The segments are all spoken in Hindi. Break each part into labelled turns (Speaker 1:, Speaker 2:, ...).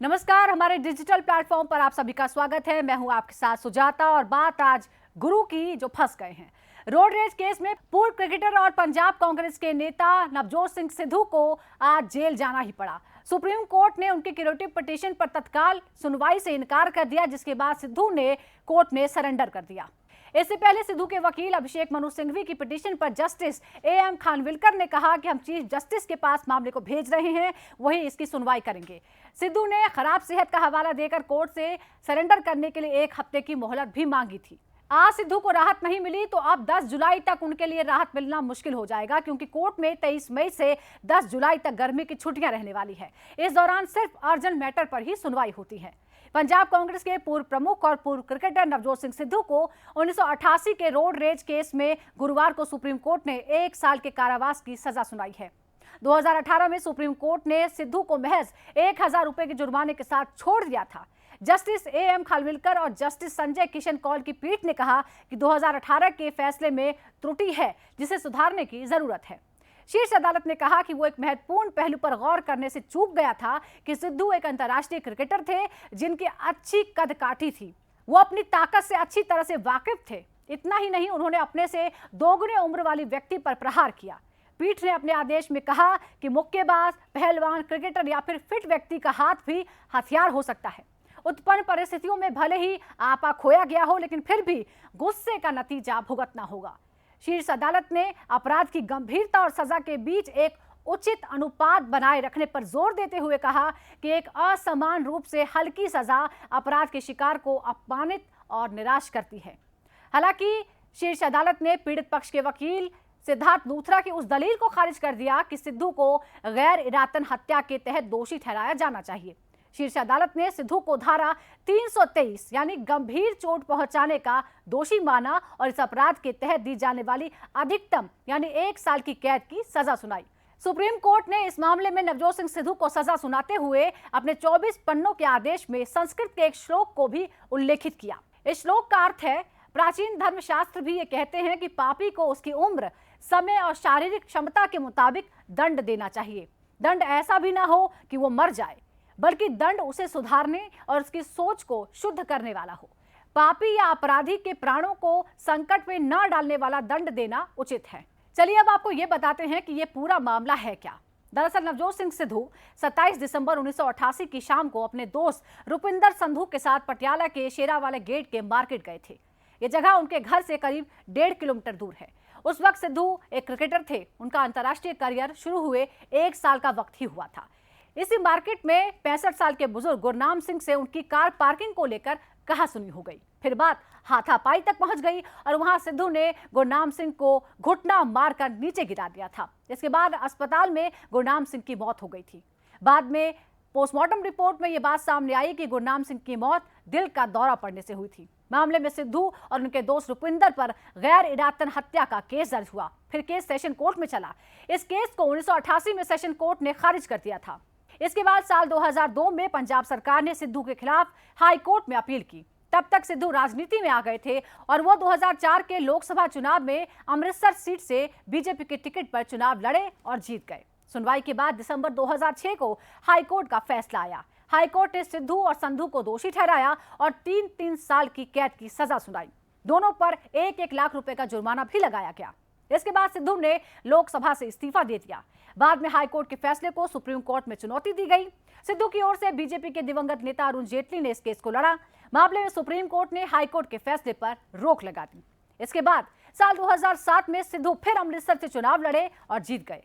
Speaker 1: नमस्कार, हमारे डिजिटल प्लेटफॉर्म पर आप सभी का स्वागत है। मैं हूं आपके साथ सुजाता और बात आज गुरु की जो फंस गए हैं। रोड रेज केस में पूर्व क्रिकेटर और पंजाब कांग्रेस के नेता नवजोत सिंह सिद्धू को आज जेल जाना ही पड़ा। सुप्रीम कोर्ट ने उनके क्यूरेटिव पिटीशन पर तत्काल सुनवाई से इनकार कर दिया, जिसके बाद सिद्धू ने कोर्ट में सरेंडर कर दिया। इससे पहले सिद्धू के वकील अभिषेक मनु सिंघवी की पिटीशन पर जस्टिस एएम खानविलकर ने कहा कि हम चीफ जस्टिस के पास मामले को भेज रहे हैं, वही इसकी सुनवाई करेंगे। सिद्धू ने खराब सेहत का हवाला देकर कोर्ट से सरेंडर करने के लिए 1 हफ्ते की मोहलत भी मांगी थी। आज सिद्धू को राहत नहीं मिली तो अब 10 जुलाई तक उनके लिए राहत मिलना मुश्किल हो जाएगा, क्योंकि कोर्ट में 23 मई से 10 जुलाई तक गर्मी की छुट्टियां रहने वाली है। इस दौरान सिर्फ अर्जेंट मैटर पर ही सुनवाई होती है। पंजाब कांग्रेस के पूर्व प्रमुख और पूर्व क्रिकेटर नवजोत सिंह सिद्धू को 1988 के रोड रेज केस में गुरुवार को सुप्रीम कोर्ट ने 1 साल के कारावास की सजा सुनाई है। 2018 में सुप्रीम कोर्ट ने सिद्धू को महज 1000 रुपए के जुर्माने के साथ छोड़ दिया था। जस्टिस एएम खानविलकर और जस्टिस संजय किशन कौल की पीठ ने कहा कि 2018 के फैसले में त्रुटि है, जिसे सुधारने की जरूरत है। शीर्ष अदालत ने कहा कि वो एक महत्वपूर्ण पहलू पर गौर करने से चूक गया था कि सिद्धू एक अंतर्राष्ट्रीय क्रिकेटर थे जिनकी अच्छी कद काठी थी। वो अपनी ताकत से अच्छी तरह से वाकिफ थे। इतना ही नहीं, उन्होंने अपने से दोगुने उम्र वाली व्यक्ति पर प्रहार किया। पीठ ने अपने आदेश में कहा कि मुक्केबाज, पहलवान, क्रिकेटर या फिर फिट व्यक्ति का हाथ भी हथियार हो सकता है। उत्पन्न परिस्थितियों में भले ही आपा खोया गया हो, लेकिन फिर भी गुस्से का नतीजा भुगतना होगा। शीर्ष अदालत ने अपराध की गंभीरता और सजा के बीच एक उचित अनुपात बनाए रखने पर जोर देते हुए कहा कि एक असमान रूप से हल्की सजा अपराध के शिकार को अपमानित और निराश करती है। हालांकि शीर्ष अदालत ने पीड़ित पक्ष के वकील सिद्धार्थ लूथरा की उस दलील को खारिज कर दिया कि सिद्धू को गैर इरादतन हत्या के तहत दोषी ठहराया जाना चाहिए। शीर्ष अदालत ने सिद्धू को धारा 323 यानी गंभीर चोट पहुंचाने का दोषी माना और इस अपराध के तहत दी जाने वाली अधिकतम यानी 1 साल की कैद की सजा सुनाई। सुप्रीम कोर्ट ने इस मामले में नवजोत सिंह सिद्धू को सजा सुनाते हुए अपने 24 पन्नों के आदेश में संस्कृत के एक श्लोक को भी उल्लेखित किया। इस श्लोक का अर्थ है, प्राचीन धर्मशास्त्र भी ये कहते हैं कि पापी को उसकी उम्र, समय और शारीरिक क्षमता के मुताबिक दंड देना चाहिए। दंड ऐसा भी ना हो कि वो मर जाए, बल्कि दंड उसे सुधारने और उसकी सोच को शुद्ध करने वाला हो। पापी या अपराधी के प्राणों को संकट में न डालने वाला दंड देना उचित है। चलिए अब आपको ये बताते हैं कि ये पूरा मामला है क्या। दरअसल नवजोत सिंह सिद्धू 27 दिसंबर 1988 की शाम को अपने दोस्त रुपिंदर संधू के साथ पटियाला के शेरावाले गेट के मार्केट गए थे। ये जगह उनके घर से करीब 1.5 किलोमीटर दूर है। उस वक्त सिद्धू एक क्रिकेटर थे। उनका अंतर्राष्ट्रीय करियर शुरू हुए 1 साल का वक्त ही हुआ था। इसी मार्केट में 65 साल के बुजुर्ग गुरनाम सिंह से उनकी कार पार्किंग को लेकर कहासुनी हो गई। फिर बात हाथापाई तक पहुंच गई और वहां सिद्धू ने गुरनाम सिंह को घुटना मारकर नीचे गिरा दिया था। इसके बाद अस्पताल में गुरनाम सिंह की मौत हो गई थी। बाद में पोस्टमार्टम रिपोर्ट में यह बात सामने आई कि गुरनाम सिंह की मौत दिल का दौरा पड़ने से हुई थी। मामले में सिद्धू और उनके दोस्त रुपिंदर पर गैर इरादतन हत्या का केस दर्ज हुआ। फिर केस सेशन कोर्ट में चला। इस केस को 1988 में सेशन कोर्ट ने खारिज कर दिया था। इसके बाद साल 2002 में पंजाब सरकार ने सिद्धू के खिलाफ हाई कोर्ट में अपील की। तब तक सिद्धू राजनीति में आ गए थे और वो 2004 के लोकसभा चुनाव में अमृतसर सीट से बीजेपी के टिकट पर चुनाव लड़े और जीत गए। सुनवाई के बाद दिसंबर 2006 को हाई कोर्ट का फैसला आया। हाई कोर्ट ने सिद्धू और संधू को दोषी ठहराया और 3-3 साल की कैद की सजा सुनाई। दोनों पर 1-1 लाख रुपए का जुर्माना भी लगाया गया। इसके बाद सिद्धू ने लोकसभा से इस्तीफा दे दिया। बाद में हाईकोर्ट के फैसले को सुप्रीम कोर्ट में चुनौती दी गई। सिद्धू की ओर से बीजेपी के दिवंगत नेता अरुण जेटली ने इस केस को लड़ा। मामले में सुप्रीम कोर्ट ने हाईकोर्ट के फैसले पर रोक लगा दी। इसके बाद साल 2007 में सिद्धू फिर अमृतसर से चुनाव लड़े और जीत गए।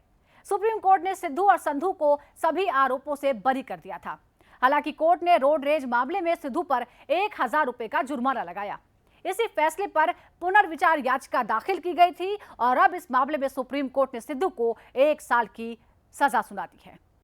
Speaker 1: सुप्रीम कोर्ट ने सिद्धू और संधू को सभी आरोपों से बरी कर दिया था। हालांकि कोर्ट ने रोड रेज मामले में सिद्धू पर 1000 रुपए का जुर्माना लगाया। इसी फैसले पर पुनर्विचार याचिका दाखिल की गई थी और अब इस मामले में सुप्रीम कोर्ट ने सिद्धू को 1 साल की सजा सुना दी है।